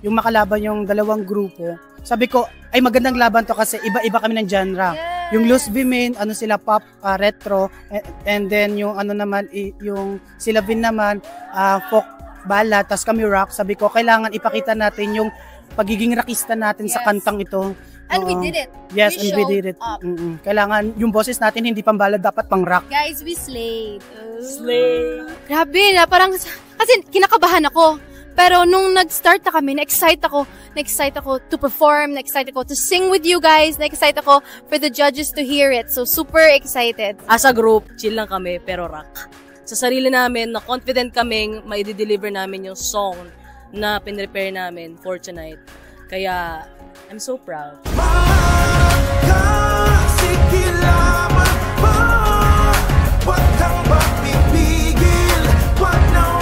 yung makalaban yung dalawang grupo. Sabi ko, ay magandang laban to kasi iba-iba kami ng genre. Yes. Yung Loose Women, ano sila pop, retro, and then yung ano naman, yung sila Vin naman, folk ballad, tas kami rock. Sabi ko, kailangan ipakita natin yung pagiging rockista natin sa kantang ito. And we did it. Yes, we and we did it. Kailangan yung boses natin hindi pang ballad, dapat pang rock. Guys, we slayed. Slay! Grabe na, parang, kasi kinakabahan ako. Pero nung nag-start na kami, na-excite ako to perform, na-excite ako to sing with you guys, na-excite ako for the judges to hear it. So, super excited. As a group, chill lang kami, pero rock. Sa sarili namin, na confident kaming maidi-deliver namin yung song na pinrepare namin for tonight. Kaya, I'm so proud. Sige lamang pa, wag kang magpipigil, wag na